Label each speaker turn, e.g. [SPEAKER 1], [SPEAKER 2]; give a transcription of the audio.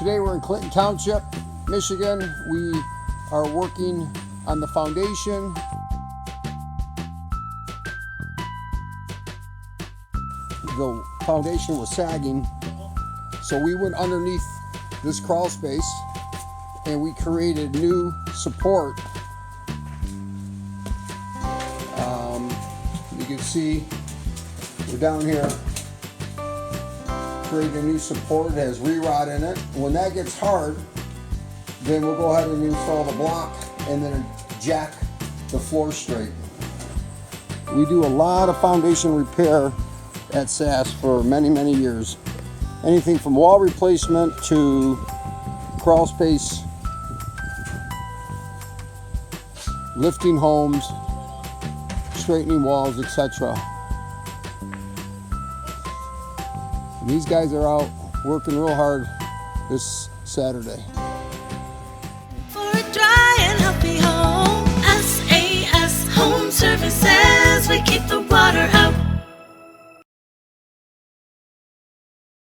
[SPEAKER 1] Today we're in Clinton Township, Michigan. We are working on the foundation. The foundation was sagging, so we went underneath this crawl space and we created new support. You can see we're down here creating a new support. It has re-rod in it. When that gets hard, then we'll go ahead and install the block and then jack the floor straight. We do a lot of foundation repair at SAS for many, many years. Anything from wall replacement to crawl space, lifting homes, straightening walls, etc. These guys are out working real hard this Saturday.